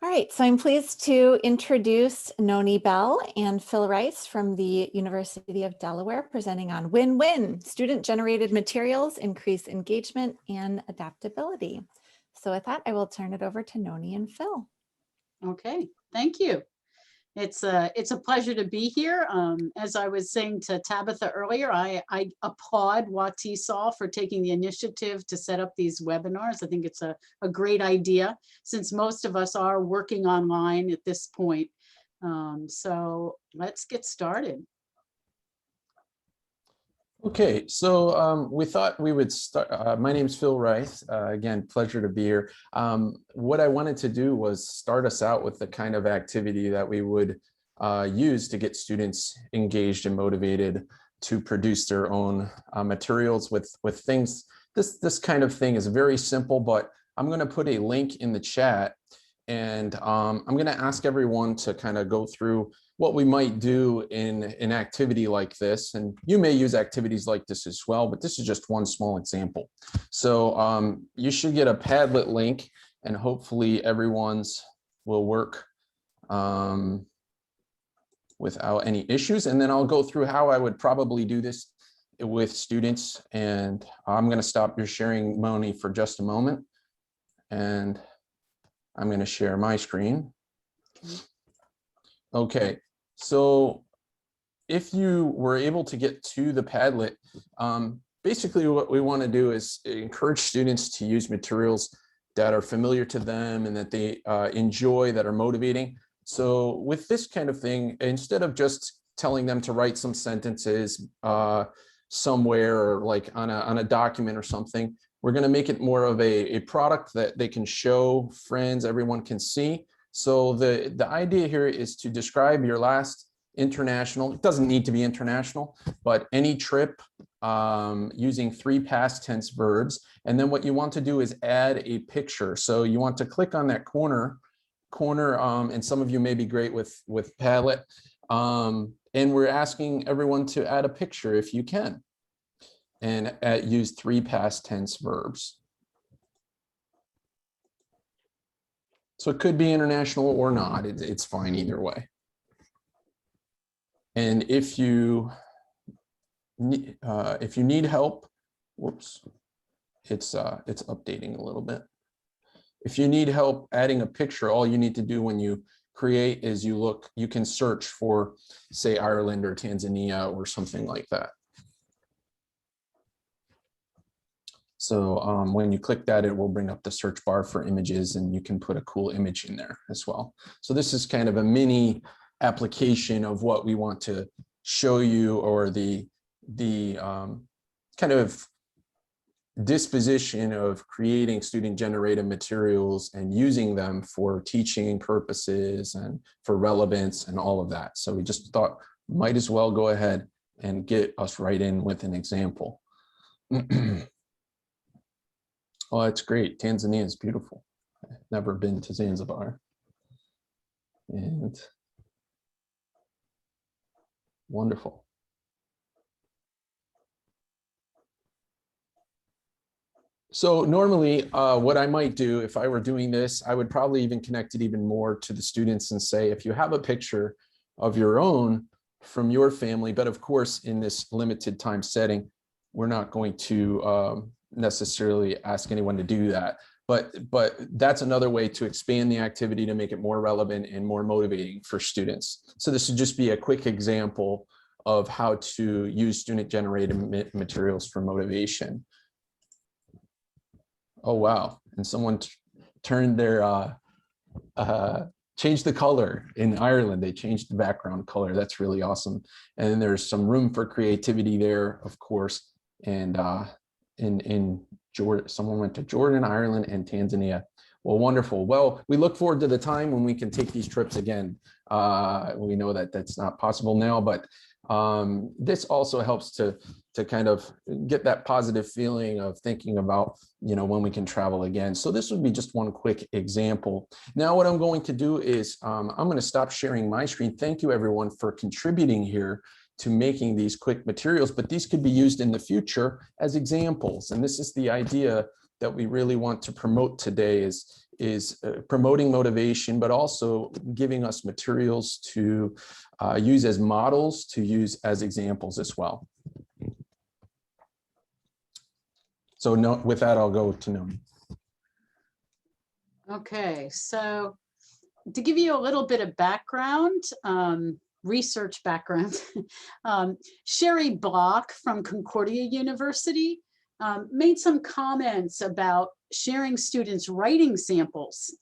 All right, so I'm pleased to introduce Nonie Bell and Phil Rice from the University of Delaware, presenting on Win-Win, student-generated materials, increase engagement and adaptability. So with that, I will turn it over to Nonie and Phil. Okay, thank you. It's a pleasure to be here. As I was saying to Tabitha earlier, I applaud WATESOL for taking the initiative to set up these webinars. I think it's a great idea since most of us are working online at this point. So let's get started. Okay, so we thought we would start. My name's Phil Rice. Again, pleasure to be here. What I wanted to do was start us out with the kind of activity that we would use to get students engaged and motivated to produce their own materials with things. This kind of thing is very simple, but I'm going to put a link in the chat, and I'm going to ask everyone to kind of go through what we might do in an activity like this. And you may use activities like this as well, but this is just one small example. So you should get a Padlet link, and hopefully everyone's will work without any issues. And then I'll go through how I would probably do this with students. And I'm going to stop your sharing, Nonie, for just a moment. And I'm going to share my screen. Okay, so if you were able to get to the Padlet, basically what we want to do is encourage students to use materials that are familiar to them and that they enjoy, that are motivating. So with this kind of thing, instead of just telling them to write some sentences somewhere or like on a document or something, we're going to make it more of a product that they can show friends, everyone can see. So the idea here is to describe your last international. It doesn't need to be international, but any trip using 3 past tense verbs. And then what you want to do is add a picture. So you want to click on that corner, and some of you may be great with Padlet. And we're asking everyone to add a picture if you can, and use 3 past tense verbs. So it could be international or not. It's fine either way. And if you need help, whoops, it's updating a little bit. If you need help adding a picture, all you need to do when you create is you can search for, say, Ireland or Tanzania or something like that. So when you click that, it will bring up the search bar for images, and you can put a cool image in there as well. So this is kind of a mini application of what we want to show you, or the kind of disposition of creating student-generated materials and using them for teaching purposes and for relevance and all of that. So we just thought might as well go ahead and get us right in with an example. Oh, that's great. Tanzania is beautiful. I've never been to Zanzibar. And wonderful. So normally what I might do if I were doing this, I would probably even connect it even more to the students and say, if you have a picture of your own from your family, but of course, in this limited time setting, we're not going to necessarily ask anyone to do that, but that's another way to expand the activity to make it more relevant and more motivating for students. So this would just be a quick example of how to use student-generated materials for motivation. Oh wow, and someone turned their changed the color in Ireland. They changed the background color. That's really awesome. And then there's some room for creativity there, of course. And in Jordan, someone went to Jordan, Ireland, and Tanzania. Well, wonderful. Well, we look forward to the time when we can take these trips again. We know that that's not possible now, but this also helps to kind of get that positive feeling of thinking about, when we can travel again. So this would be just one quick example. Now, what I'm going to do is I'm going to stop sharing my screen. Thank you, everyone, for contributing here to making these quick materials, but these could be used in the future as examples. And this is the idea that we really want to promote today, is is promoting motivation, but also giving us materials to use as models, to use as examples as well. So no, with that, I'll go to Nonie. Okay, so to give you a little bit of background, research background, Sherry Block from Concordia University made some comments about sharing students' writing samples.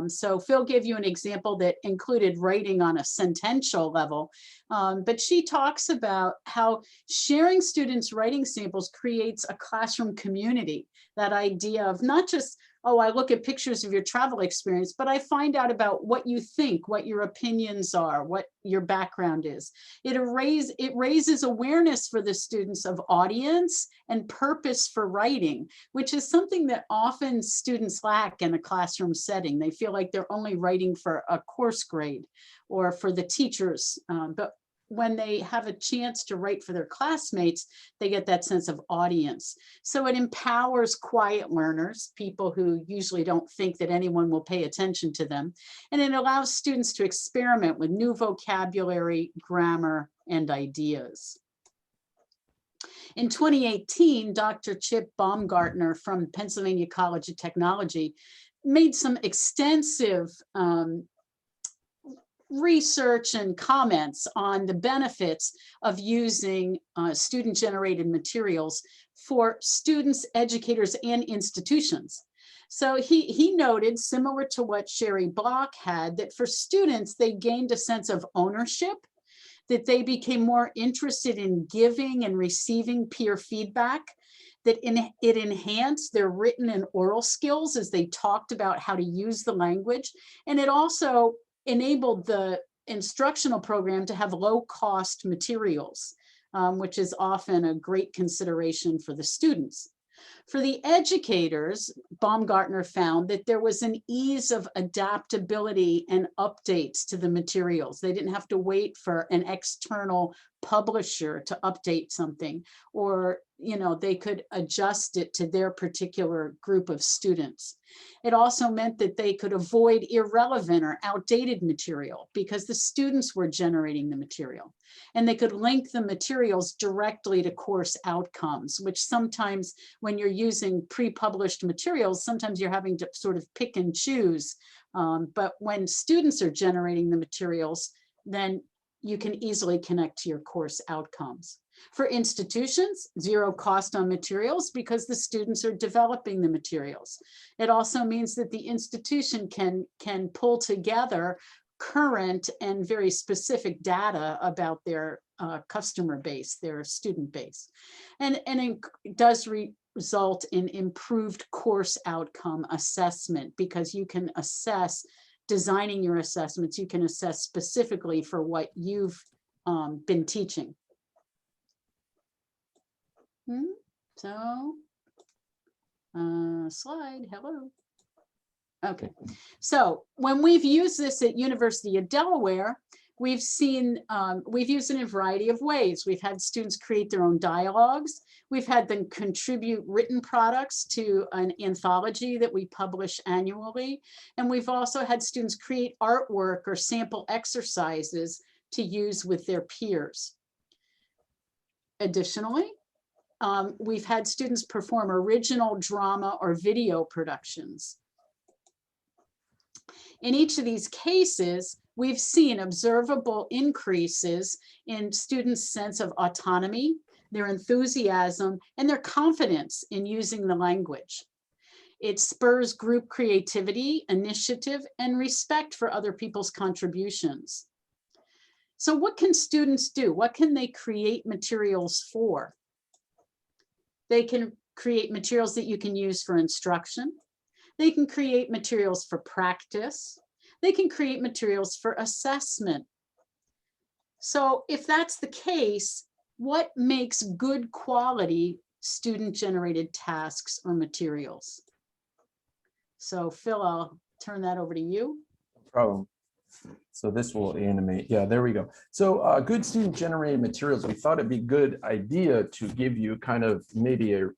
So Phil gave you an example that included writing on a sentential level, but she talks about how sharing students' writing samples creates a classroom community. That idea of not just, oh, I look at pictures of your travel experience, but I find out about what you think, what your opinions are, what your background is. It raises awareness for the students of audience and purpose for writing, which is something that often students lack in a classroom setting. They feel like they're only writing for a course grade or for the teachers, but when they have a chance to write for their classmates, they get that sense of audience. So it empowers quiet learners, people who usually don't think that anyone will pay attention to them. And it allows students to experiment with new vocabulary, grammar, and ideas. In 2018, Dr. Chip Baumgartner from Pennsylvania College of Technology made some extensive research and comments on the benefits of using student-generated materials for students, educators, and institutions. So he noted, similar to what Sherry Block had, that for students, they gained a sense of ownership, that they became more interested in giving and receiving peer feedback, that it enhanced their written and oral skills as they talked about how to use the language, and it also enabled the instructional program to have low-cost materials, which is often a great consideration for the students. For the educators, Baumgartner found that there was an ease of adaptability and updates to the materials. They didn't have to wait for an external publisher to update something, or they could adjust it to their particular group of students. It also meant that they could avoid irrelevant or outdated material because the students were generating the material. And they could link the materials directly to course outcomes, which sometimes when you're using pre-published materials, sometimes you're having to sort of pick and choose. But when students are generating the materials, then you can easily connect to your course outcomes. For institutions, zero cost on materials because the students are developing the materials. It also means that the institution can pull together current and very specific data about their customer base, their student base. And it does result in improved course outcome assessment because you can assess, designing your assessments, you can assess specifically for what you've been teaching. So, slide, hello. Okay, so when we've used this at University of Delaware, we've used it in a variety of ways. We've had students create their own dialogues. We've had them contribute written products to an anthology that we publish annually. And we've also had students create artwork or sample exercises to use with their peers. Additionally, we've had students perform original drama or video productions. In each of these cases, we've seen observable increases in students' sense of autonomy, their enthusiasm, and their confidence in using the language. It spurs group creativity, initiative, and respect for other people's contributions. So what can students do? What can they create materials for? They can create materials that you can use for instruction. They can create materials for practice. They can create materials for assessment. So if that's the case, what makes good quality student-generated tasks or materials? So Phil, I'll turn that over to you. No problem. So this will animate. Yeah, there we go. So good student-generated materials. We thought it'd be a good idea to give you kind of maybe a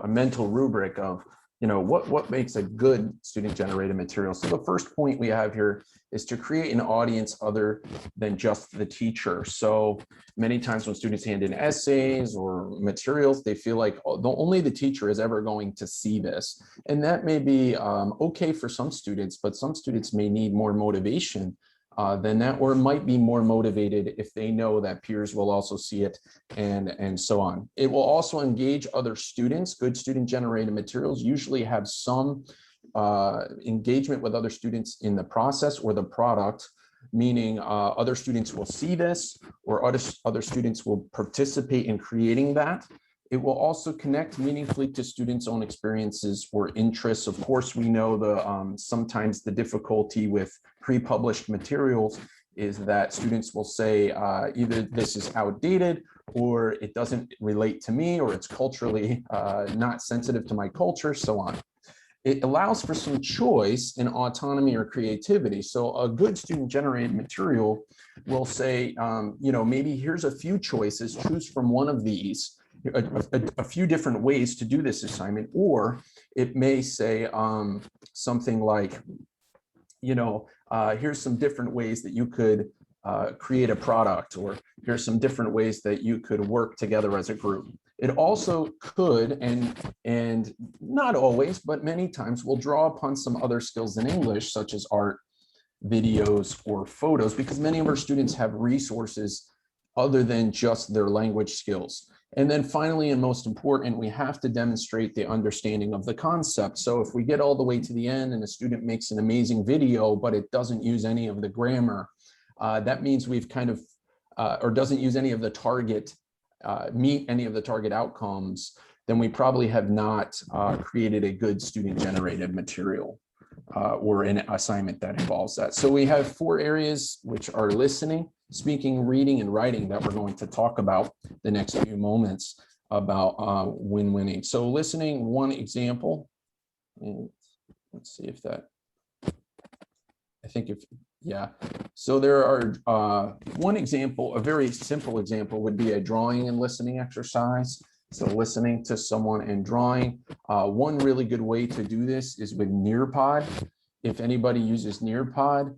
mental rubric of, what makes a good student-generated material. So the first point we have here is to create an audience other than just the teacher. So many times when students hand in essays or materials, they feel like only the teacher is ever going to see this. And that may be okay for some students, but some students may need more motivation than that, or might be more motivated if they know that peers will also see it, and so on. It will also engage other students. Good student-generated materials usually have some engagement with other students in the process or the product, meaning other students will see this, or other students will participate in creating that. It will also connect meaningfully to students' own experiences or interests. Of course, we know sometimes the difficulty with pre-published materials is that students will say either this is outdated, or it doesn't relate to me, or it's culturally not sensitive to my culture, so on. It allows for some choice and autonomy or creativity. So a good student-generated material will say, maybe here's a few choices, choose from one of these, a few different ways to do this assignment. Or it may say something like, here's some different ways that you could create a product, or here's some different ways that you could work together as a group. It also could, and not always, but many times, will draw upon some other skills in English, such as art, videos, or photos, because many of our students have resources other than just their language skills. And then finally, and most important, we have to demonstrate the understanding of the concept. So if we get all the way to the end and a student makes an amazing video, but it doesn't use any of the grammar, that means we've kind of, or doesn't use any of the target, meet any of the target outcomes, then we probably have not created a good student-generated material or an assignment that involves that. So we have 4 areas, which are listening, speaking, reading, and writing, that we're going to talk about the next few moments about win-winning. So listening, one example, and let's see if that, yeah. So there are one example, a very simple example would be a drawing and listening exercise. So listening to someone and drawing. One really good way to do this is with Nearpod. If anybody uses Nearpod,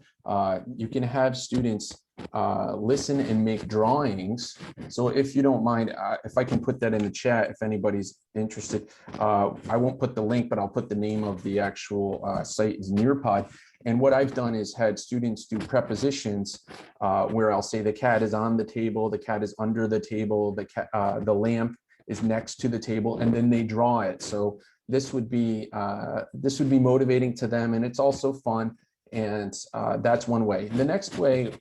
you can have students listen and make drawings. So if you don't mind, if I can put that in the chat, if anybody's interested, I won't put the link, but I'll put the name of the actual site is Nearpod. And what I've done is had students do prepositions where I'll say the cat is on the table, the cat is under the table, the lamp is next to the table, and then they draw it. So this would be motivating to them, and it's also fun. And that's one way. The next way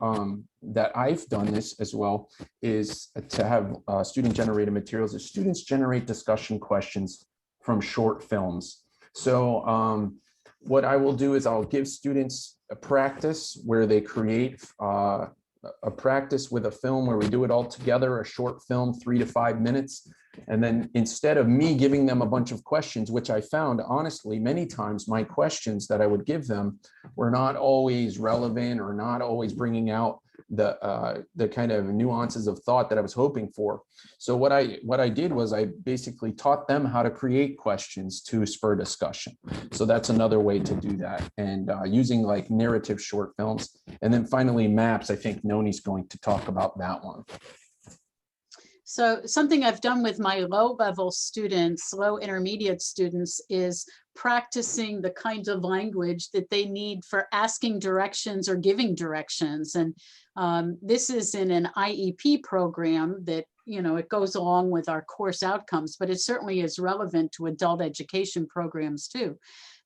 that I've done this as well is to have student-generated materials. Is students generate discussion questions from short films. So what I will do is I'll give students a practice where they create a practice with a film where we do it all together, a short film, 3 to 5 minutes. And then instead of me giving them a bunch of questions, which I found, honestly, many times my questions that I would give them were not always relevant or not always bringing out the kind of nuances of thought that I was hoping for. So what I did was I basically taught them how to create questions to spur discussion. So that's another way to do that, and using like narrative short films. And then finally maps. I think Nonie's going to talk about that one. So something I've done with my low-level students, low intermediate students, is practicing the kinds of language that they need for asking directions or giving directions. And this is in an IEP program that, it goes along with our course outcomes, but it certainly is relevant to adult education programs too.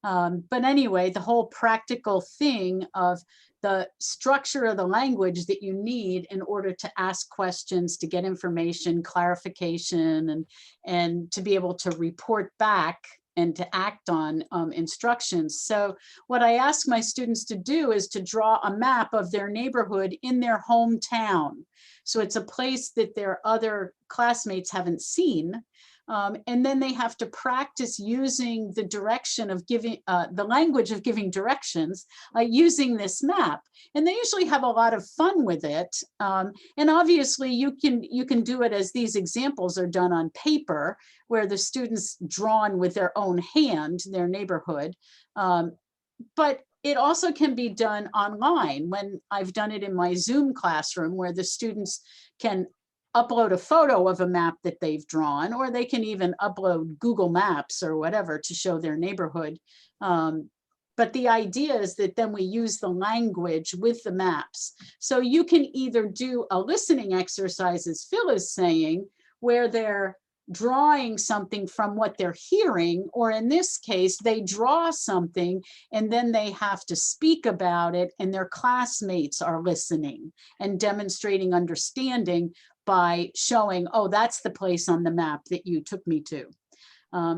But anyway, the whole practical thing of the structure of the language that you need in order to ask questions, to get information, clarification, and to be able to report back and to act on instructions. So what I ask my students to do is to draw a map of their neighborhood in their hometown. So it's a place that their other classmates haven't seen. And then they have to practice using the direction of giving, the language of giving directions using this map. And they usually have a lot of fun with it. And obviously you can do it as these examples are done on paper, where the students drawn with their own hand, their neighborhood. But it also can be done online, when I've done it in my Zoom classroom, where the students can upload a photo of a map that they've drawn, or they can even upload Google Maps or whatever to show their neighborhood. But the idea is that then we use the language with the maps. So you can either do a listening exercise, as Phil is saying, where they're drawing something from what they're hearing, or in this case, they draw something and then they have to speak about it, and their classmates are listening and demonstrating understanding by showing, oh, that's the place on the map that you took me to.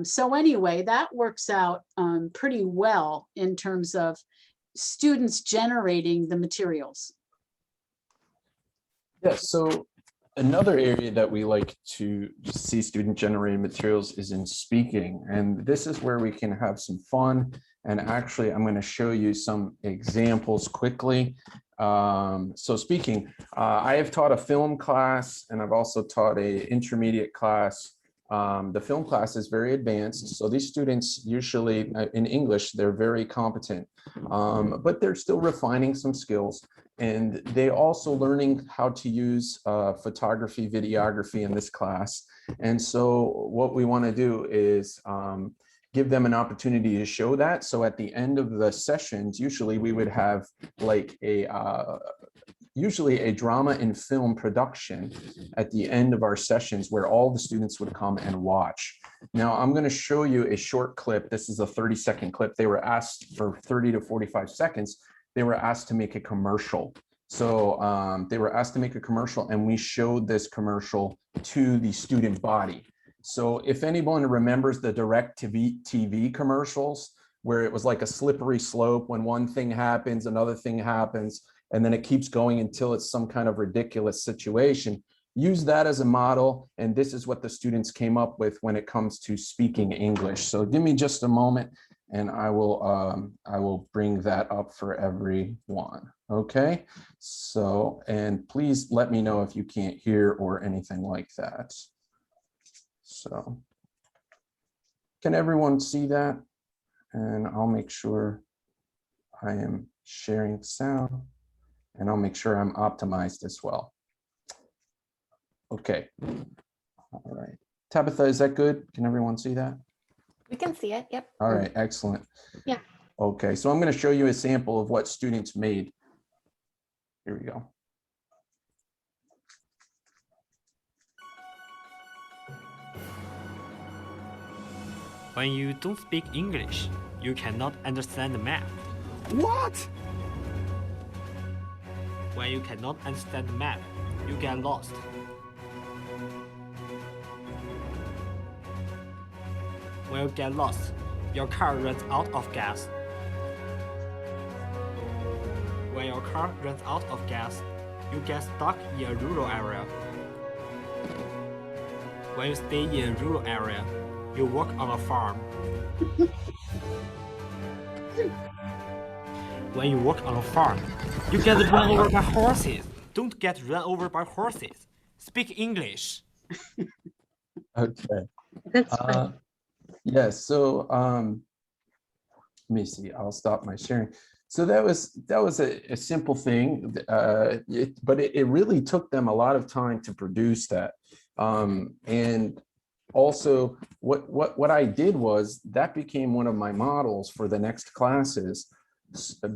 So anyway, that works out pretty well in terms of students generating the materials. Yeah, so another area that we like to see student generated materials is in speaking. And this is where we can have some fun. And actually, I'm going to show you some examples quickly. So speaking, I have taught a film class, and I've also taught a intermediate class. The film class is very advanced. So these students usually in English, they're very competent, but they're still refining some skills. And they also learning how to use photography, videography in this class. And so what we want to do is give them an opportunity to show that. So at the end of the sessions, usually we would have like usually a drama and film production at the end of our sessions, where all the students would come and watch. Now I'm going to show you a short clip. This is a 30-second clip. They were asked for 30 to 45 seconds. They were asked to make a commercial. So they were asked to make a commercial, and we showed this commercial to the student body. So if anyone remembers the DirecTV commercials, where it was like a slippery slope, when one thing happens, another thing happens, and then it keeps going until it's some kind of ridiculous situation, use that as a model. And this is what the students came up with when it comes to speaking English. So give me just a moment, and I will bring that up for everyone. Okay, so, and please let me know if you can't hear or anything like that. So can everyone see that? And I'll make sure I am sharing sound, and I'll make sure I'm optimized as well. Okay, all right. Tabitha, is that good? Can everyone see that? We can see it, yep. All right, excellent. Yeah. Okay, so I'm going to show you a sample of what students made. Here we go. When you don't speak English, you cannot understand the map. What? When you cannot understand the map, you get lost. When you get lost, your car runs out of gas. When your car runs out of gas, you get stuck in a rural area. When you stay in a rural area, you work on a farm. When you work on a farm, you get run over by horses. Don't get run over by horses. Speak English. Okay. That's fine. Yeah, so let me see, I'll stop my sharing. So that was a simple thing, but it really took them a lot of time to produce that. And also what I did was that became one of my models for the next classes,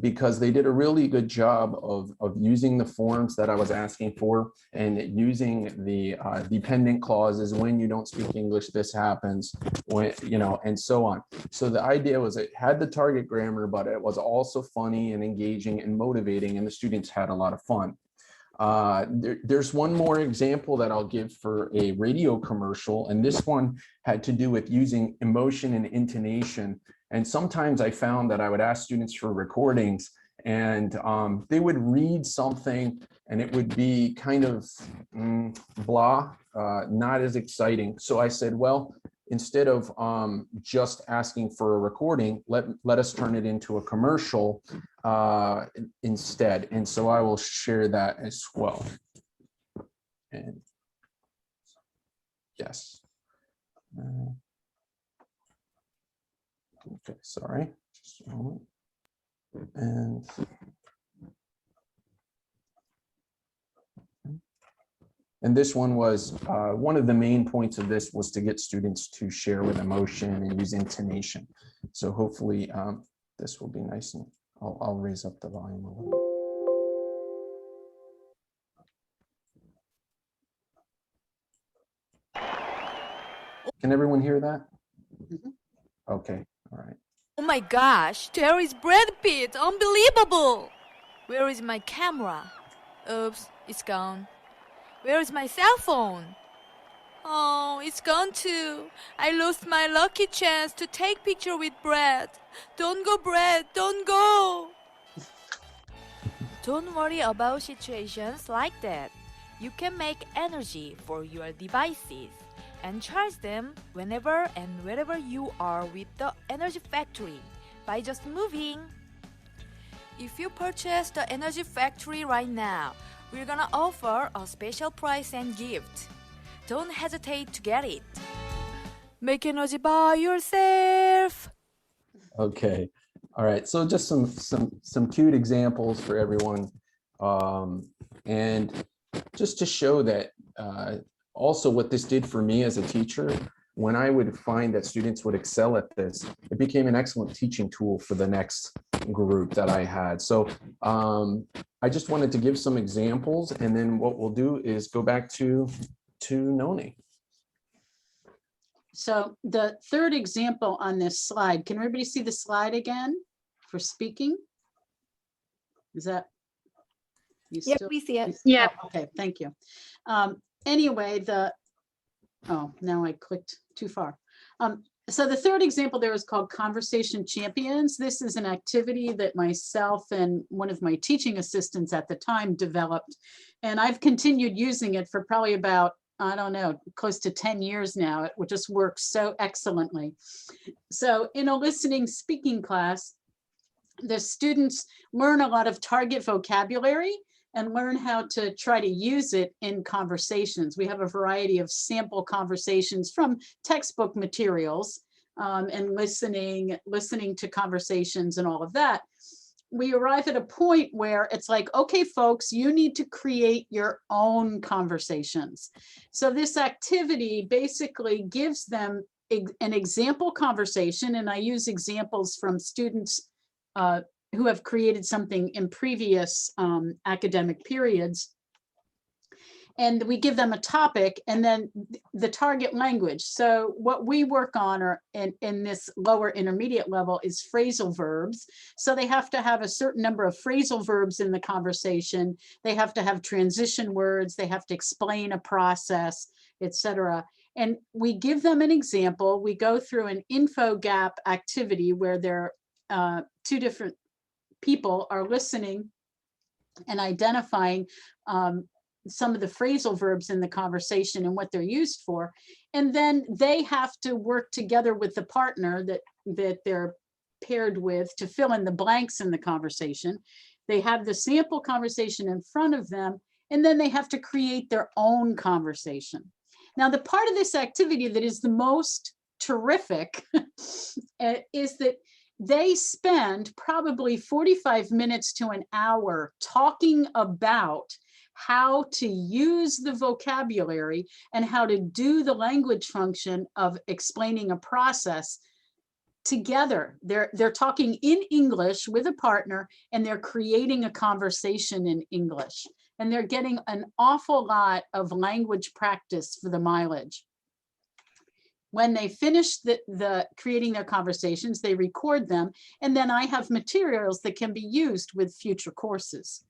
because they did a really good job of using the forms that I was asking for, and using the dependent clauses. When you don't speak English, this happens, when, you know, and so on. So the idea was it had the target grammar, but it was also funny and engaging and motivating, and the students had a lot of fun. There's one more example that I'll give for a radio commercial, and this one had to do with using emotion and intonation. And sometimes I found that I would ask students for recordings, and they would read something and it would be kind of blah, not as exciting. So I said, well, instead of just asking for a recording, let us turn it into a commercial instead. And so I will share that as well. And yes. Okay, sorry. Just a moment. And this one was, one of the main points of this was to get students to share with emotion and use intonation. So hopefully this will be nice, and I'll raise up the volume a little bit. Can everyone hear that? Okay, all right. Oh my gosh, there is Brad Pitt, unbelievable! Where is my camera? Oops, it's gone. Where is my cell phone? Oh, it's gone too. I lost my lucky chance to take picture with Brad. Don't go, Brad, don't go! Don't worry about situations like that. You can make energy for your devices and charge them whenever and wherever you are with the Energy Factory by just moving. If you purchase the Energy Factory right now, we're gonna offer a special price and gift. Don't hesitate to get it. Make energy by yourself. Okay, all right. So just some cute examples for everyone, and just to show that also what this did for me as a teacher. When I would find that students would excel at this, it became an excellent teaching tool for the next group that I had. So I just wanted to give some examples, and then what we'll do is go back to Nonie. So the third example on this slide, can everybody see the slide again for speaking? Is that? Yep, we see it. Yeah. Oh, okay, thank you. Anyway, oh, now I clicked too far. So the third example there is called Conversation Champions. This is an activity that myself and one of my teaching assistants at the time developed. And I've continued using it for probably about, I don't know, close to 10 years now. It just works so excellently. So in a listening speaking class, the students learn a lot of target vocabulary and learn how to try to use it in conversations. We have a variety of sample conversations from textbook materials and listening to conversations and all of that. We arrive at a point where it's like, okay, folks, you need to create your own conversations. So this activity basically gives them an example conversation, and I use examples from students who have created something in previous academic periods. And we give them a topic and then the target language. So what we work on in this lower intermediate level is phrasal verbs. So they have to have a certain number of phrasal verbs in the conversation. They have to have transition words. They have to explain a process, etc. And we give them an example. We go through an info gap activity where there are two different people are listening and identifying some of the phrasal verbs in the conversation and what they're used for. And then they have to work together with the partner that they're paired with to fill in the blanks in the conversation. They have the sample conversation in front of them, and then they have to create their own conversation. Now, the part of this activity that is the most terrific is that they spend probably 45 minutes to an hour talking about how to use the vocabulary and how to do the language function of explaining a process together. They're talking in English with a partner, and they're creating a conversation in English. And they're getting an awful lot of language practice for the mileage. When they finish the creating their conversations, they record them, and then I have materials that can be used with future courses.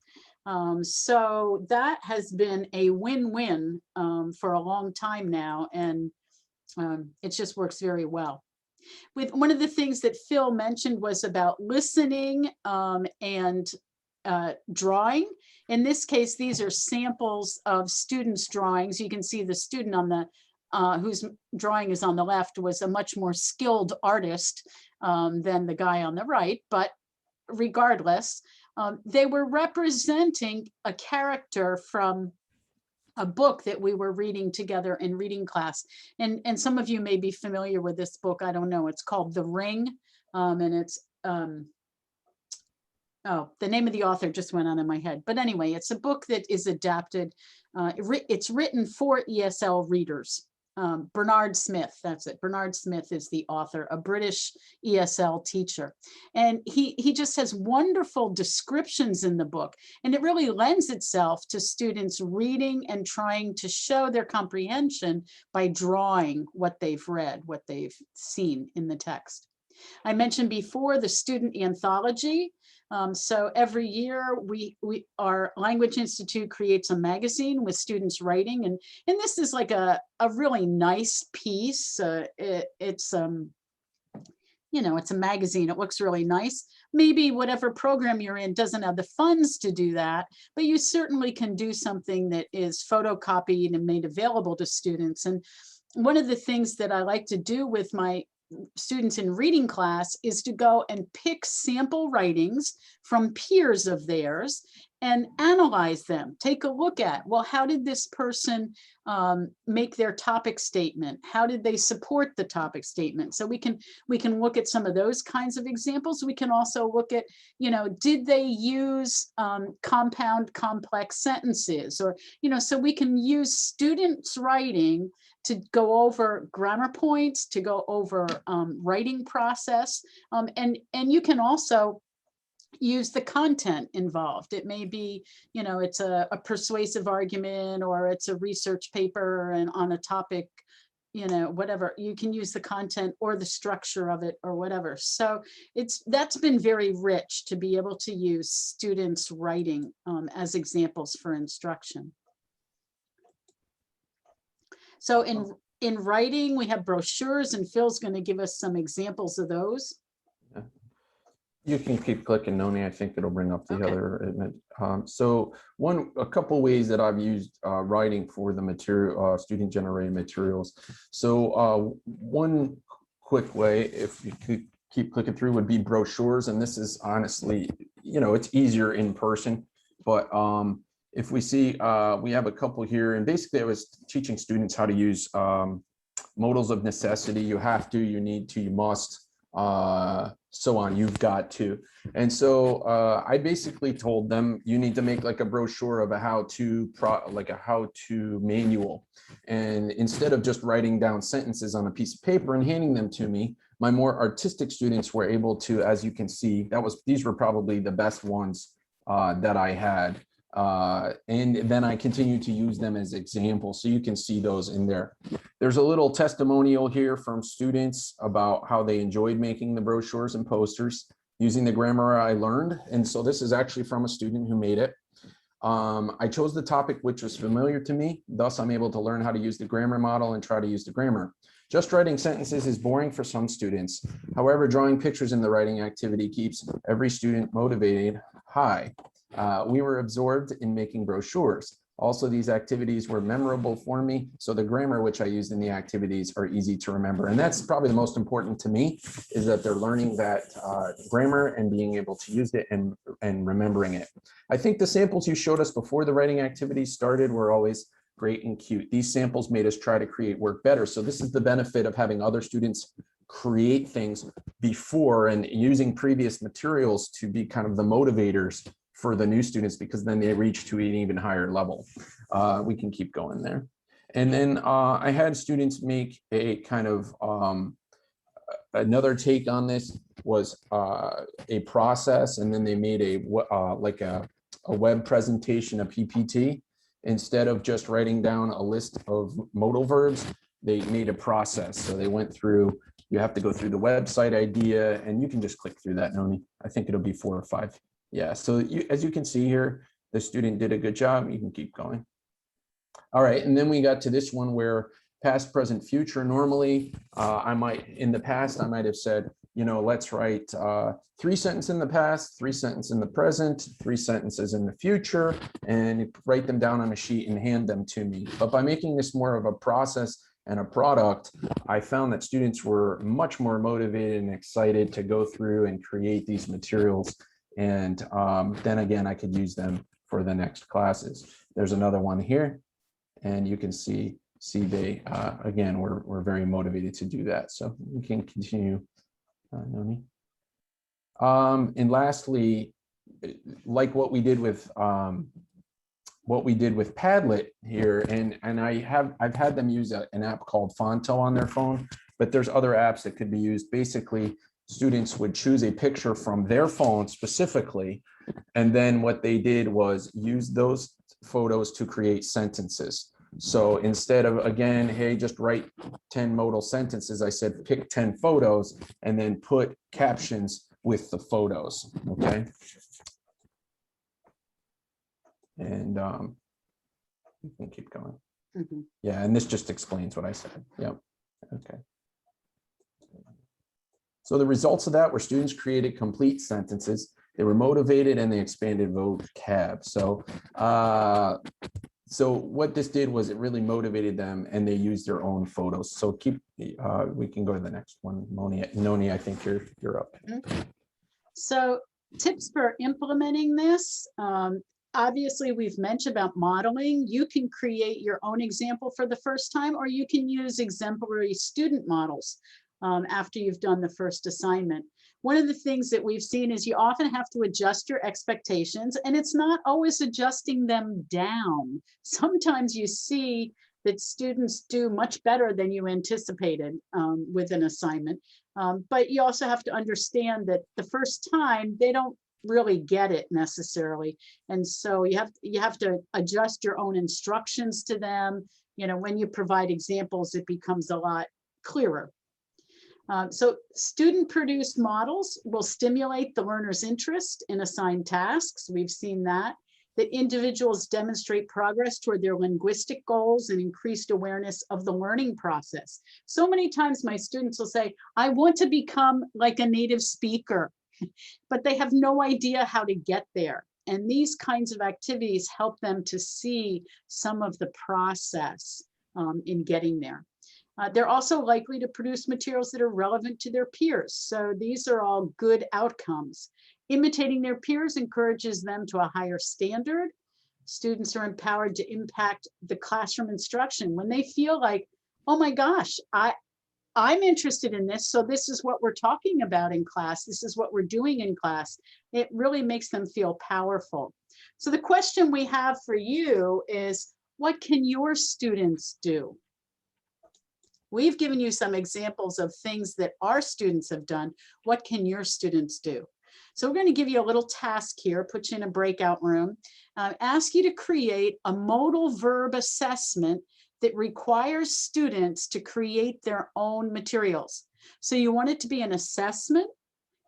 So that has been a win-win for a long time now, and it just works very well. With one of the things that Phil mentioned was about listening and drawing. In this case, these are samples of students' drawings. You can see the student whose drawing is on the left, was a much more skilled artist than the guy on the right, but regardless, they were representing a character from a book that we were reading together in reading class. And some of you may be familiar with this book. I don't know. It's called The Ring. And it's, oh, the name of the author just went on in my head. But anyway, it's a book that is adapted. It's written for ESL readers. Bernard Smith, that's it. Bernard Smith is the author, a British ESL teacher. And he just has wonderful descriptions in the book. And it really lends itself to students reading and trying to show their comprehension by drawing what they've read, what they've seen in the text. I mentioned before the student anthology. So every year our Language Institute creates a magazine with students writing, and this is like a really nice piece. It's you know, it's a magazine. It looks really nice. Maybe whatever program you're in doesn't have the funds to do that, but you certainly can do something that is photocopied and made available to students. And one of the things that I like to do with my students in reading class is to go and pick sample writings from peers of theirs and analyze them. Take a look at, well, how did this person make their topic statement? How did they support the topic statement? So we can look at some of those kinds of examples. We can also look at, you know, did they use compound complex sentences, or, you know, so we can use students' writing to go over grammar points, to go over writing process. And you can also use the content involved. It may be, you know, it's a persuasive argument, or it's a research paper and on a topic, you know, whatever. You can use the content or the structure of it or whatever. So that's been very rich to be able to use students' writing as examples for instruction. So in writing, we have brochures, and Phil's going to give us some examples of those. You can keep clicking, Nonie. I think it'll bring up the Okay. other. So a couple ways that I've used writing for the material, student-generated materials. So one quick way, if you could keep clicking through, would be brochures. And this is honestly, you know, it's easier in person, but if we see, we have a couple here, and basically I was teaching students how to use modals of necessity. You have to, you need to, you must, so on, you've got to. And so I basically told them, you need to make like a brochure of a how-to, like a how-to manual. And instead of just writing down sentences on a piece of paper and handing them to me, my more artistic students were able to, as you can see, these were probably the best ones that I had. And then I continue to use them as examples, so you can see those in there. There's a little testimonial here from students about how they enjoyed making the brochures and posters using the grammar I learned. And so this is actually from a student who made it. I chose the topic which was familiar to me, thus I'm able to learn how to use the grammar model and try to use the grammar. Just writing sentences is boring for some students. However, drawing pictures in the writing activity keeps every student motivated high. We were absorbed in making brochures. Also, these activities were memorable for me, so the grammar which I used in the activities are easy to remember. And that's probably the most important to me, is that they're learning that grammar and being able to use it and remembering it. I think the samples you showed us before the writing activities started were always great and cute. These samples made us try to create work better. So this is the benefit of having other students create things before and using previous materials to be kind of the motivators for the new students, because then they reach to an even higher level. We can keep going there. And then I had students make a kind of, another take on this was a process, and then they made like a web presentation, a PPT. Instead of just writing down a list of modal verbs, they made a process. So they went through, you have to go through the website idea, and you can just click through that, Nonie. I think it'll be 4 or 5. Yeah, so as you can see here, the student did a good job. You can keep going. All right, and then we got to this one where past, present, future. Normally, in the past, I might have said, you know, let's write 3 sentences in the past, 3 sentences in the present, 3 sentences in the future, and write them down on a sheet and hand them to me. But by making this more of a process, and a product, I found that students were much more motivated and excited to go through and create these materials. And then again, I could use them for the next classes. There's another one here, and you can see they, again, we're very motivated to do that. So we can continue, Nonie. And lastly, like what we did with Padlet here, and I've had them use an app called Fonto on their phone, but there's other apps that could be used. Basically, students would choose a picture from their phone specifically, and then what they did was use those photos to create sentences. So instead of, again, hey, just write 10 modal sentences, I said pick 10 photos and then put captions with the photos, okay? And you can keep going. Mm-hmm. Yeah, and this just explains what I said. Yep, okay. So the results of that were students created complete sentences, they were motivated, and they expanded vocab. So what this did was it really motivated them, and they used their own photos. So we can go to the next one. Nonie, I think you're up. So tips for implementing this. Obviously, we've mentioned about modeling. You can create your own example for the first time, or you can use exemplary student models after you've done the first assignment. One of the things that we've seen is you often have to adjust your expectations, and it's not always adjusting them down. Sometimes you see that students do much better than you anticipated with an assignment. But you also have to understand that the first time they don't really get it necessarily. And so you have to adjust your own instructions to them. You know, when you provide examples, it becomes a lot clearer. So student produced models will stimulate the learner's interest in assigned tasks. We've seen that individuals demonstrate progress toward their linguistic goals and increased awareness of the learning process. So many times my students will say, I want to become like a native speaker, but they have no idea how to get there. And these kinds of activities help them to see some of the process in getting there. They're also likely to produce materials that are relevant to their peers. So these are all good outcomes. Imitating their peers encourages them to a higher standard. Students are empowered to impact the classroom instruction when they feel like, oh my gosh, I'm interested in this, so this is what we're talking about in class. This is what we're doing in class. It really makes them feel powerful. So the question we have for you is, what can your students do? We've given you some examples of things that our students have done. What can your students do? So we're going to give you a little task here, put you in a breakout room, ask you to create a modal verb assessment that requires students to create their own materials. So you want it to be an assessment,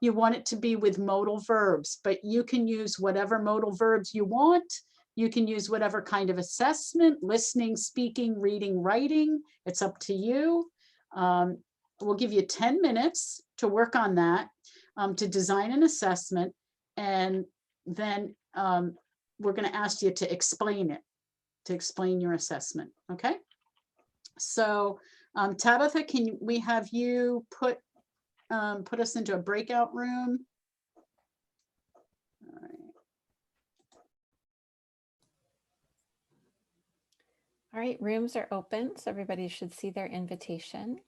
you want it to be with modal verbs, but you can use whatever modal verbs you want. You can use whatever kind of assessment, listening, speaking, reading, writing. It's up to you. We'll give you 10 minutes to work on that, to design an assessment, and then we're going to ask you to explain it, to explain your assessment. Okay. So Tabitha, can we have you put us into a breakout room? All right. All right, rooms are open, so everybody should see their invitation.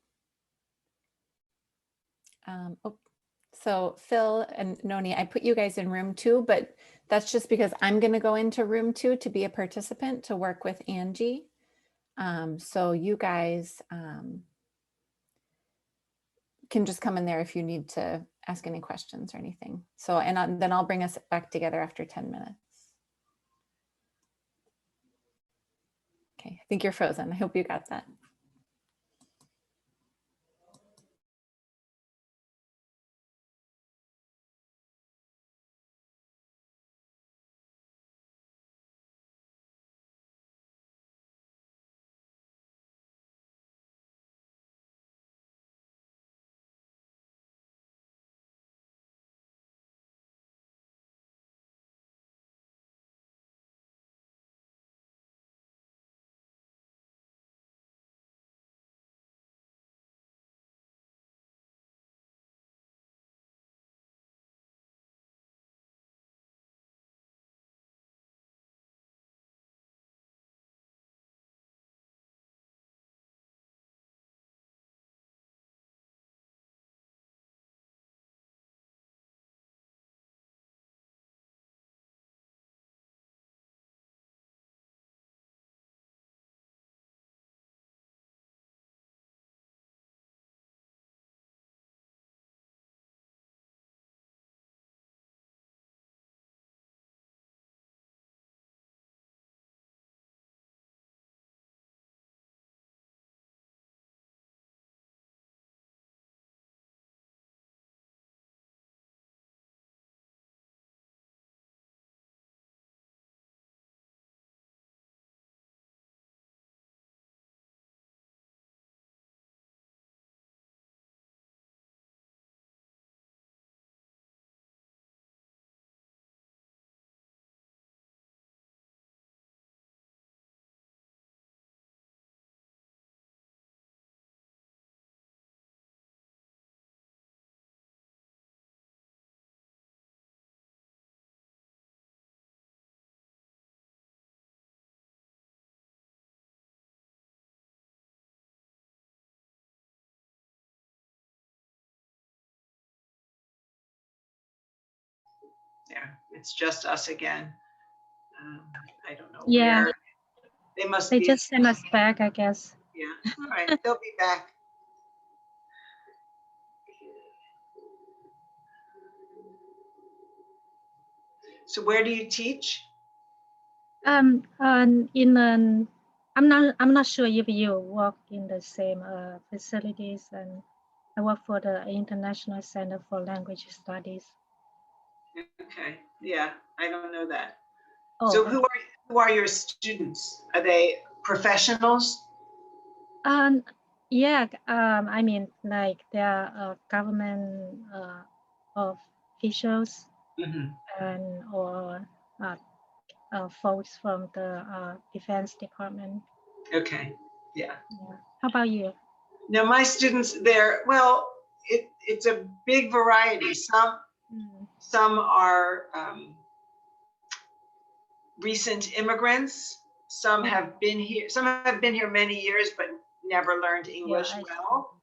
So Phil and Nonie, I put you guys in room 2, but that's just because I'm going to go into room 2 to be a participant to work with Angie. So you guys can just come in there if you need to ask any questions or anything. So, and then I'll bring us back together after 10 minutes. Okay, I think you're frozen. I hope you got that. There, it's just us again. I don't know Yeah. where. They must They be. just send us back, I guess. Yeah, all right, they'll be back. So where do you teach? In an, I'm not sure if you work in the same facilities, and I work for the International Center for Language Studies. Okay, yeah, I don't know that. Oh, So okay. who are your students? Are they professionals? Yeah, I mean, like there are government officials Mhm. and or folks from the defense department. Okay, yeah. Yeah. How about you? Now my students, well, it's a big variety. Some are recent immigrants. Some have been here. Some have been here many years, but never learned English I well.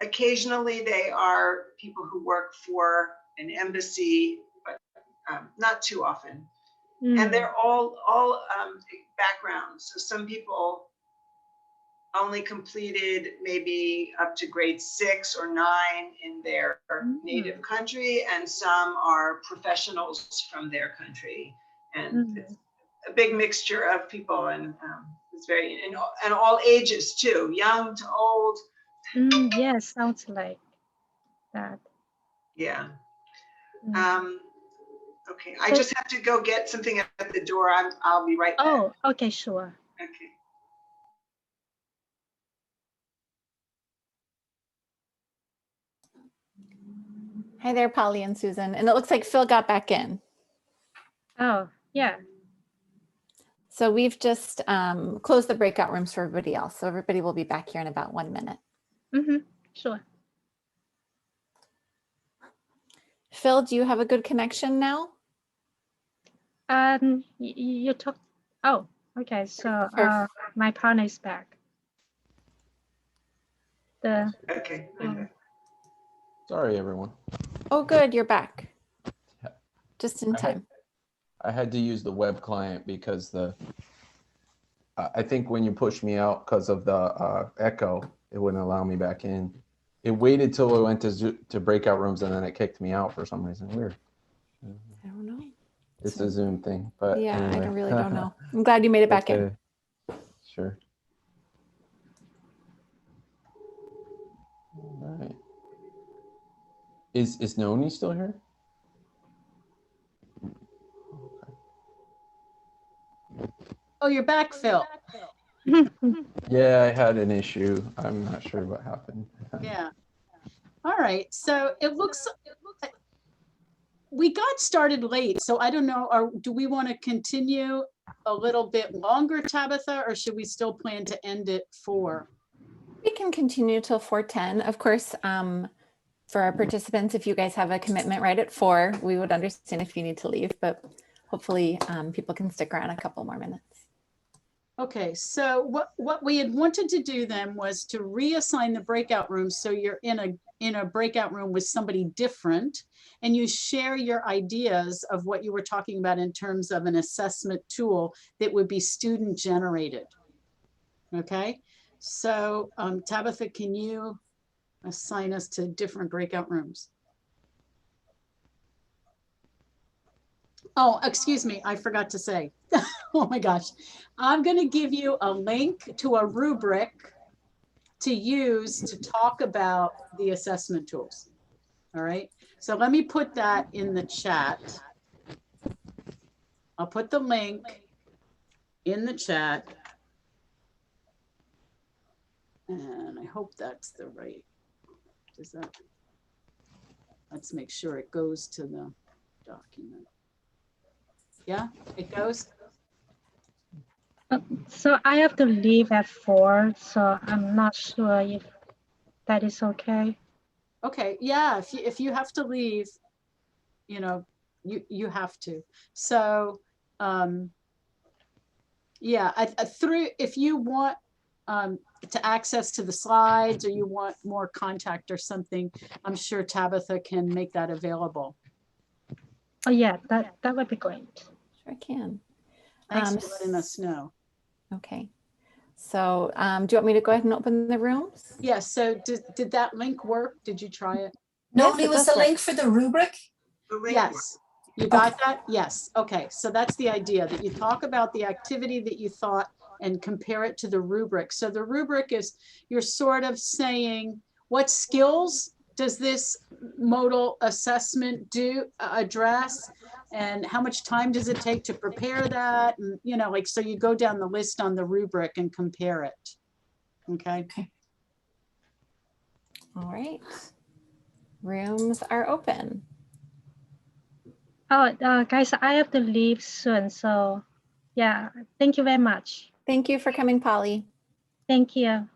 Occasionally, they are people who work for an embassy, but not too often. And they're all backgrounds. So some people only completed maybe up to grade 6 or 9 in their native country, and some are professionals from their country. And it's a big mixture of people, and it's very, and all ages too, young to old. Yes, sounds like that. Yeah. Okay, I just have to go get something at the door. I'll be right back. Oh, okay, sure. Okay. Hi there, Polly and Susan. And it looks like Phil got back in. Oh, yeah. So we've just closed the breakout rooms for everybody else. So everybody will be back here in about 1 minute. Sure. Phil, do you have a good connection now? You talk. Oh, okay. So Perfect. my partner is back. Okay. Sorry, everyone. Oh, good. You're back. Yeah. Just in time. I had to use the web client because I think when you pushed me out because of the echo, it wouldn't allow me back in. It waited till we went to breakout rooms and then it kicked me out for some reason. Weird. I don't know. It's a Zoom thing, but Yeah, anyway. I really don't know. I'm glad you made it back in. Okay. Sure. All right. Is Nonie still here? Oh, you're back, Phil. Yeah, I had an issue. I'm not sure what happened. Yeah. All right. So it looks we got started late. So I don't know, or do we want to continue a little bit longer, Tabitha, or should we still plan to end at 4? We can continue till 4:10. Of course, for our participants, if you guys have a commitment right at 4, we would understand if you need to leave, but hopefully people can stick around a couple more minutes. Okay, so what we had wanted to do then was to reassign the breakout rooms so you're in a breakout room with somebody different, and you share your ideas of what you were talking about in terms of an assessment tool that would be student generated. Okay, so Tabitha, can you assign us to different breakout rooms? Oh, excuse me, I forgot to say. Oh my gosh. I'm going to give you a link to a rubric to use to talk about the assessment tools. All right. So let me put that in the chat. I'll put the link in the chat. And I hope that's the right. Does that? Let's make sure it goes to the document. Yeah, it goes. So I have to leave at 4, so I'm not sure if that is okay. Okay, yeah, if you have to leave, you know, you have to. So yeah, if you want to access to the slides, or you want more contact or something, I'm sure Tabitha can make that available. Oh yeah, that would be great. Sure can. Thanks for letting us know. Okay. So do you want me to go ahead and open the rooms? Yes, so did that link work? Did you try it? Yes, Nonie, it was does the work. link for the rubric? The link Yes. You got that? Yes. Okay. So that's the idea, that you talk about the activity that you thought and compare it to the rubric. So the rubric is, you're sort of saying, what skills does this modal assessment address? And how much time does it take to prepare that? And, you know, like, so you go down the list on the rubric and compare it. Okay. All right. Rooms are open. Oh, guys, I have to leave soon. So yeah, thank you very much. Thank you for coming, Polly. Thank you.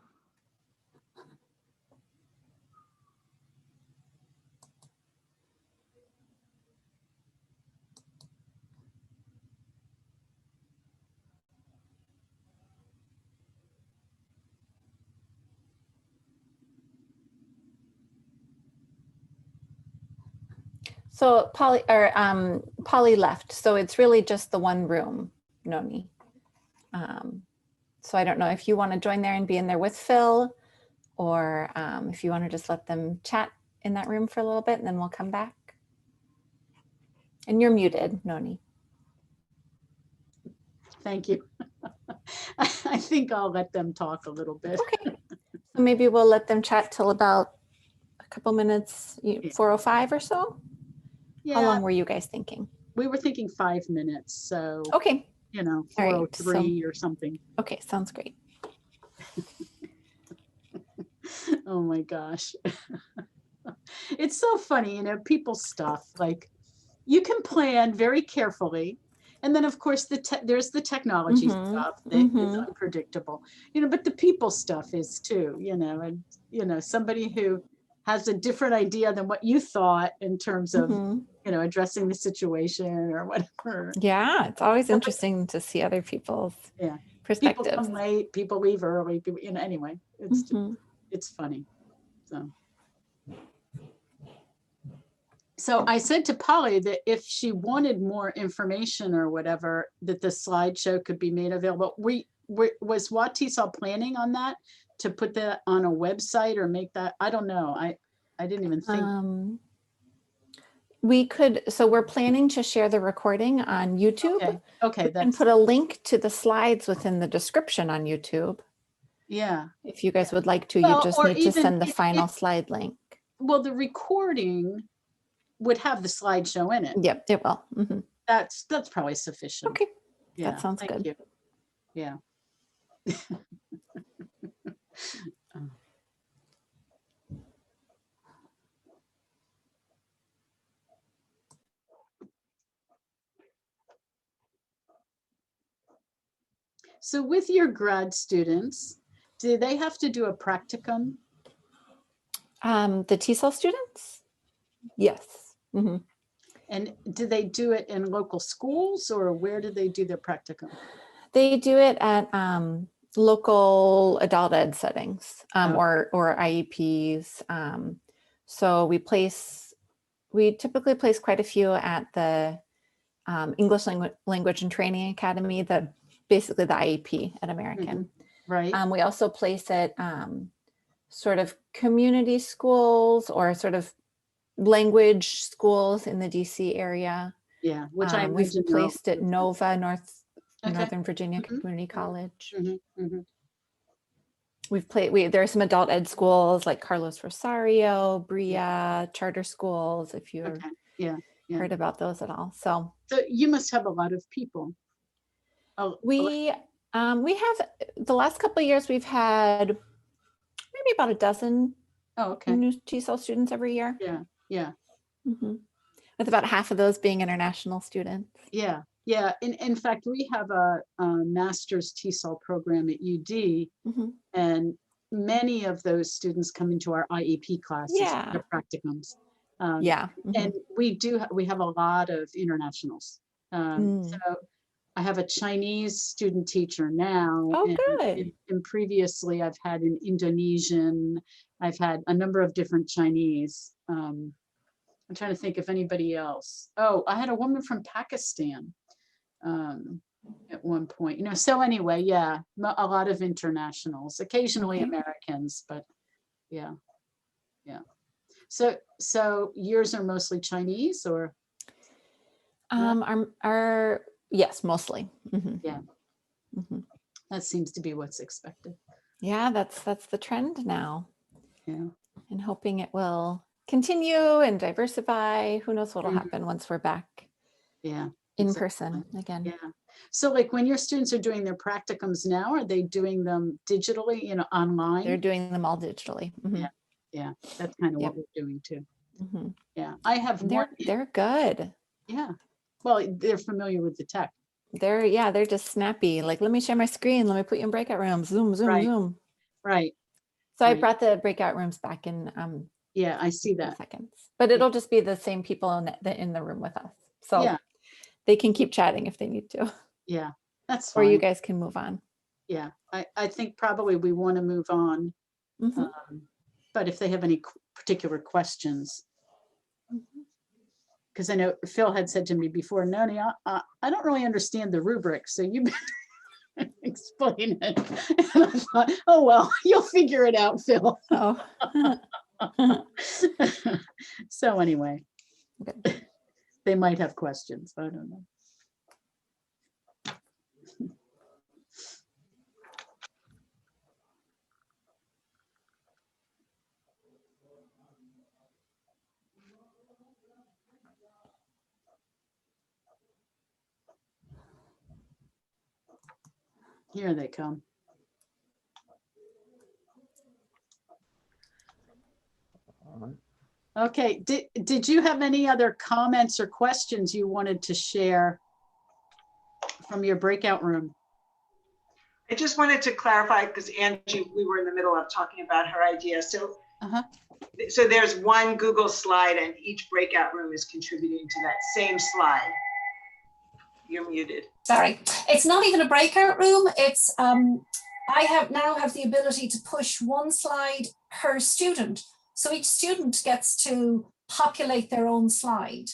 So Polly left. So it's really just the one room, Nonie. So I don't know if you want to join there and be in there with Phil, or if you want to just let them chat in that room for a little bit and then we'll come back. And you're muted, Nonie. Thank you. I think I'll let them talk a little bit. Okay. So maybe we'll let them chat till about a couple minutes, 4:05 or so. Yeah. How long were you guys thinking? We were thinking 5 minutes. So, Okay. you know, All right, 4:03 or something. Okay, sounds great. Oh my gosh. It's so funny, you know, people's stuff, like you can plan very carefully. And then of course there's the technology stuff that is unpredictable, you know, but the people stuff is too, you know, and, you know, somebody who has a different idea than what you thought in terms of, you know, addressing the situation or whatever. Yeah, it's always interesting to see other people's People perspectives. come late, people leave early, people, you know, anyway, it's it's funny. So I said to Polly that if she wanted more information or whatever, that the slideshow could be made available. Was WATESOL planning on that, to put that on a website or make that? I don't know. I didn't even think. We could, so we're planning to share the recording on YouTube. Okay. And put a link to the slides within the description on YouTube. Yeah. If you guys would like to, Well, you just or need to even send the if- final if- slide link. Well, the recording would have the slideshow in it. Yep, it will. That's probably sufficient. Okay. Yeah. That sounds thank good. you. Yeah. So with your grad students, do they have to do a practicum? The TESOL students? Yes. And do they do it in local schools, or where do they do their practicum? They do it at local adult ed settings or IEPs. So we typically place quite a few at the English Language and Training Academy, basically the IEP at American. Right. We also place it sort of community schools or sort of language schools in the DC area. Yeah, which I we've imagine placed at Nova, Okay. Northern Virginia Community College. Mhm. There are some adult ed schools like Carlos Rosario, Bria, charter schools, if you've Yeah. heard about those at all. So you must have a lot of people. we have, the last couple of years, we've had maybe about a dozen new TESOL students every year. Yeah. With about half of those being international students. Yeah. In fact, we have a master's TESOL program at UD, and many of those students come into our IEP classes, their practicums. And we have a lot of internationals. So I have a Chinese student teacher now. Oh, good. And previously I've had an Indonesian, I've had a number of different Chinese. I'm trying to think if anybody else. Oh, I had a woman from Pakistan at one point, you know, so anyway, yeah, a lot of internationals, occasionally Okay. Americans, but yeah. Yeah. So yours are mostly Chinese or? Yes, mostly. Yeah. That seems to be what's expected. Yeah, that's the trend now. Yeah. And hoping it will continue and diversify. Who knows what'll Mhm. happen once we're back Yeah. in exactly. person again. Yeah. So like when your students are doing their practicums now, are they doing them digitally, you know, online? They're doing them all digitally. Yeah. Yeah. That's kind of Yep. what we're doing too. Mhm. Yeah. I have And one. they're good. Yeah. Well, they're familiar with the tech. They're just snappy. Like, let me share my screen. Let me put you in breakout rooms. Zoom, zoom, Right. zoom. Right. So I Right. brought the breakout rooms back in Yeah, I see 2 that. seconds, but it'll just be the same people in the room with us. So Yeah. they can keep chatting if they need to, Yeah. That's or fine. you guys can move on. Yeah. I think probably we want to move on. Mhm. But if they have any particular questions, Mhm. because I know Phil had said to me before, Nonie, I don't really understand the rubric, so you better explain it. And I thought, oh, well, you'll figure it out, Phil. Oh, So anyway, good. they might have questions. I don't know. Here they come. Okay, did you have any other comments or questions you wanted to share from your breakout room? I just wanted to clarify, because Angie, we were in the middle of talking about her idea. So, so there's one Google slide and each breakout room is contributing to that same slide. You're muted. Sorry, it's not even a breakout room. It's I now have the ability to push one slide per student. So each student gets to populate their own slide.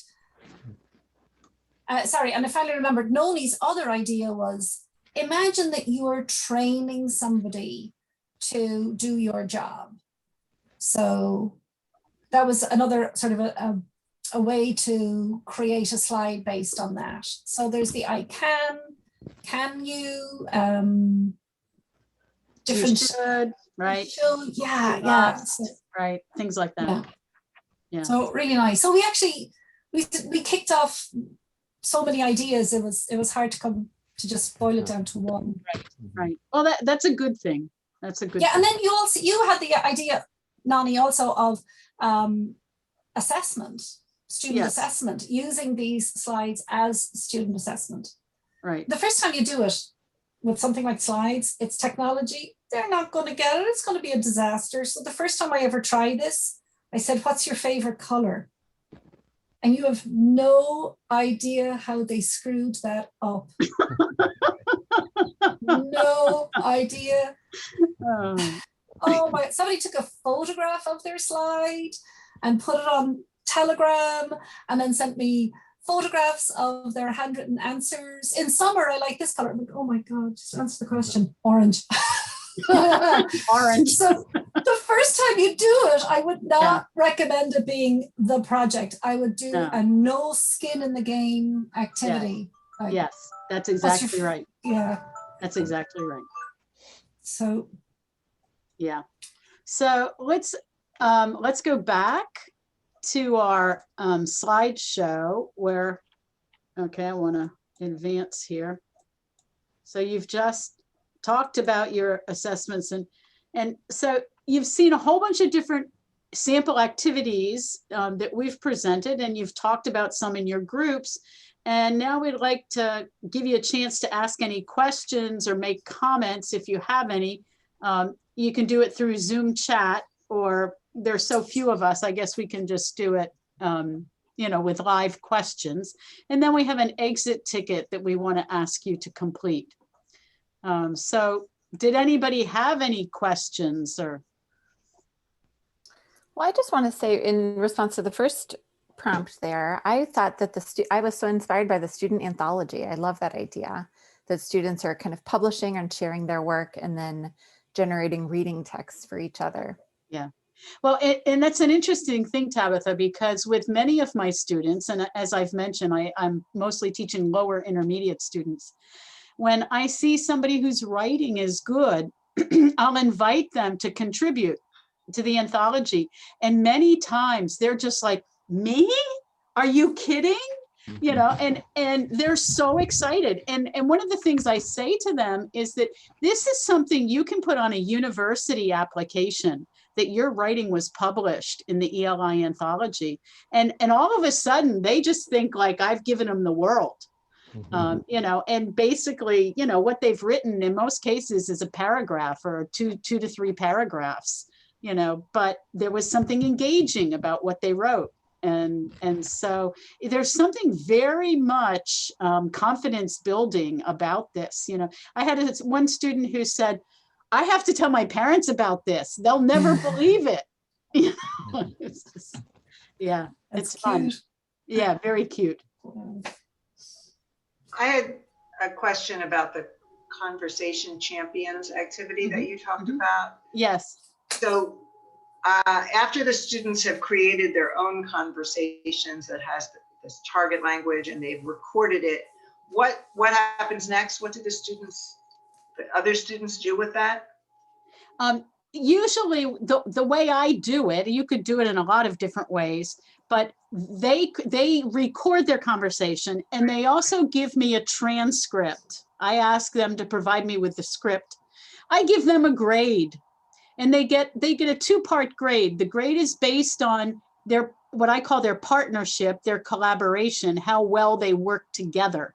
Sorry, and I finally remembered Nonie's other idea was, imagine that you're training somebody to do your job. So that was another sort of a way to create a slide based on that. So there's the I can you, different, You should, right? should, yeah. So, Right, things like that. yeah. Yeah. So really nice. So we actually, we kicked off so many ideas. It was hard to come to just boil it down to one. Right. Well, that's a good thing. That's a good Yeah, thing. and then you had the idea, Nonie, also of assessment, student Yes. assessment, using these slides as student assessment. Right. The first time you do it with something like slides, it's technology, they're not going to get it. It's going to be a disaster. So the first time I ever tried this, I said, what's your favorite color? And you have no idea how they screwed that up. No idea. Oh my, somebody took a photograph of their slide and put it on Telegram and then sent me photographs of their handwritten answers. In summer, I like this color. I'm like, oh my God, just answer the question. Orange. Orange. So the first time you do it, I would not recommend it being the project. I would do a no skin in the game activity. Like, yes, that's exactly right. Yeah. That's exactly right. So yeah. So let's go back to our slideshow where, okay, I want to advance here. So you've just talked about your assessments and so you've seen a whole bunch of different sample activities that we've presented, and you've talked about some in your groups. And now we'd like to give you a chance to ask any questions or make comments if you have any. You can do it through Zoom chat, or there's so few of us, I guess we can just do it with live questions. And then we have an exit ticket that we want to ask you to complete. So did anybody have any questions or? Well, I just want to say in response to the first prompt there. I thought that I was so inspired by the student anthology. I love that idea that students are kind of publishing and sharing their work and then generating reading texts for each other. Yeah. Well, and that's an interesting thing, Tabitha, because with many of my students, and as I've mentioned, I'm mostly teaching lower intermediate students. When I see somebody whose writing is good, I'll invite them to contribute to the anthology. And many times they're just like, me? Are you kidding? You know, and they're so excited. And one of the things I say to them is that this is something you can put on a university application, that your writing was published in the ELI anthology. And all of a sudden they just think like I've given them the world. You know, and basically, you know, what they've written in most cases is a paragraph or two to three paragraphs, you know, but there was something engaging about what they wrote. And so there's something very much confidence building about this. You know, I had one student who said, I have to tell my parents about this. They'll never believe it. You know, yeah, That's it's fun. cute. Yeah, very cute. I had a question about the Conversation Champions activity that you talked about. Yes. So after the students have created their own conversations that has this target language and they've recorded it, what happens next? What do the other students do with that? Usually the way I do it, you could do it in a lot of different ways, but they record their conversation and they also give me a transcript. I ask them to provide me with the script. I give them a grade and they get a two-part grade. The grade is based on their, what I call their partnership, their collaboration, how well they work together.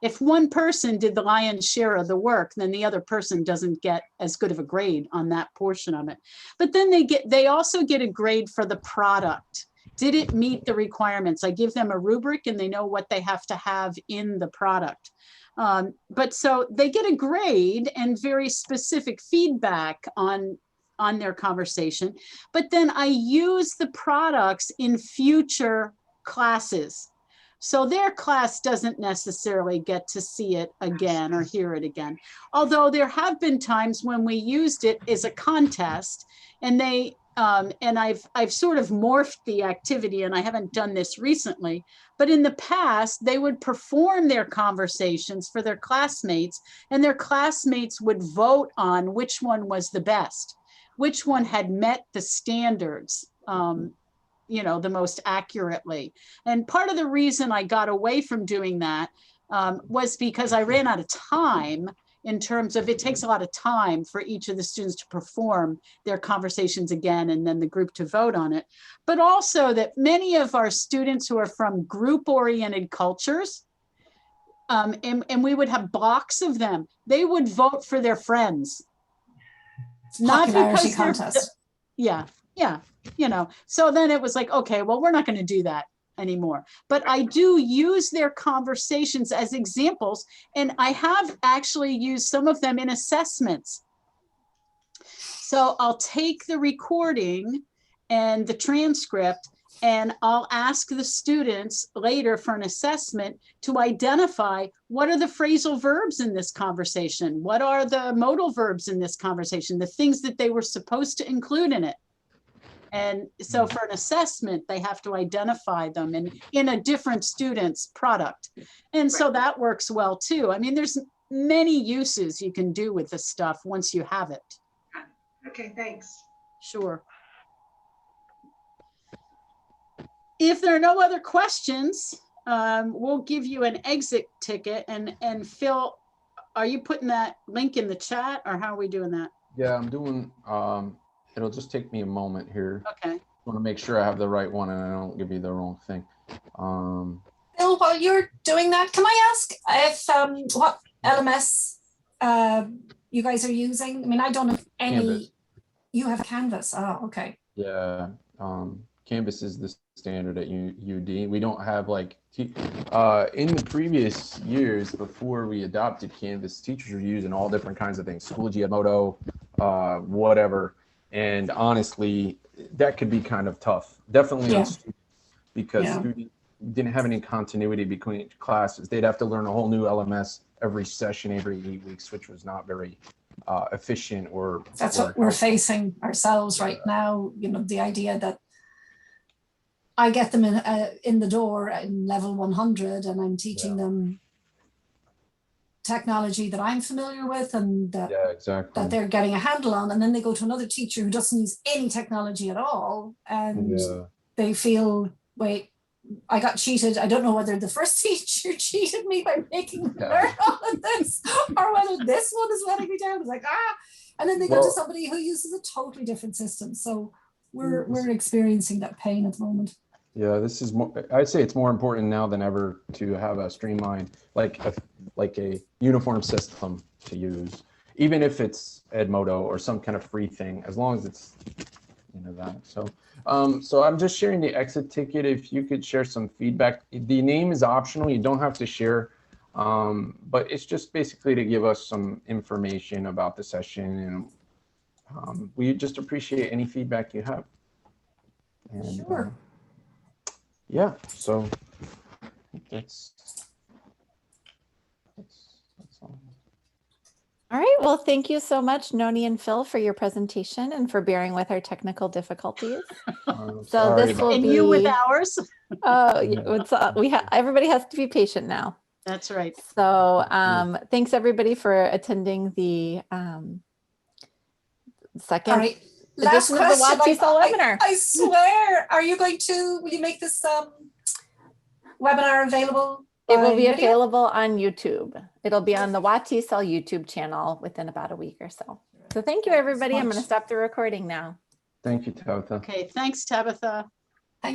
If one person did the lion's share of the work, then the other person doesn't get as good of a grade on that portion of it. But then they also get a grade for the product. Did it meet the requirements? I give them a rubric and they know what they have to have in the product. But so they get a grade and very specific feedback on their conversation. But then I use the products in future classes. So their class doesn't necessarily get to see it again or hear it again. Although there have been times when we used it as a contest and I've sort of morphed the activity, and I haven't done this recently, but in the past they would perform their conversations for their classmates and their classmates would vote on which one was the best, which one had met the standards, you know, the most accurately. And part of the reason I got away from doing that was because I ran out of time, in terms of it takes a lot of time for each of the students to perform their conversations again and then the group to vote on it. But also that many of our students who are from group-oriented cultures, and we would have blocks of them, they would vote for their friends. Not Popularity because contest. Yeah, you know, so then it was like, okay, well, we're not going to do that anymore. But I do use their conversations as examples, and I have actually used some of them in assessments. So I'll take the recording and the transcript, and I'll ask the students later for an assessment to identify what are the phrasal verbs in this conversation, what are the modal verbs in this conversation, the things that they were supposed to include in it. And so for an assessment, they have to identify them in a different student's product. And so that works well too. I mean, there's many uses you can do with this stuff once you have it. Okay, thanks. Sure. If there are no other questions, we'll give you an exit ticket. And Phil, are you putting that link in the chat or how are we doing that? Yeah, I'm doing, it'll just take me a moment here. Okay. I want to make sure I have the right one and I don't give you the wrong thing. Bill, while you're doing that, can I ask if what LMS you guys are using? I mean, I don't have any. Canvas. You have Canvas. Oh, okay. Yeah, Canvas is the standard at UD. We don't have like, in the previous years before we adopted Canvas, teachers were using all different kinds of things, Schoology, Edmodo, whatever. And honestly, that could be kind of tough. Definitely Yeah. on students because Yeah. students didn't have any continuity between classes. They'd have to learn a whole new LMS every session, every 8 weeks, which was not very efficient or. That's or what we're helpful. facing ourselves right now. You know, the idea that I get them in the door in level 100 and I'm teaching them technology that I'm familiar with and that, Yeah, exactly. that they're getting a handle on. And then they go to another teacher who doesn't use any technology at all. And they feel, wait, I got cheated. I don't know whether the first teacher cheated me by making me learn all of this or whether this one is letting me down. It's like, and then they go to somebody who uses a totally different system. So we're experiencing that pain at the moment. Yeah, this is more, I'd say it's more important now than ever to have a streamlined, like a uniform system to use, even if it's Edmodo or some kind of free thing, as long as it's, that. So, so I'm just sharing the exit ticket. If you could share some feedback, the name is optional. You don't have to share, but it's just basically to give us some information about the session, and we just appreciate any feedback you have. And, Sure. Yeah, so that's all. All right, well, thank you so much, Nonie and Phil, for your presentation and for bearing with our technical difficulties. So this will And be you with ours. everybody has to be patient now. That's right. So thanks everybody for attending the second Last edition of the question. WATESOL webinar. I swear, will you make this webinar available? It will be by video? available on YouTube. It'll be on the WATESOL YouTube channel within about a week or so. So thank you, everybody. I'm going to stop the recording now. Thank you, Tabitha. Okay, thanks, Tabitha.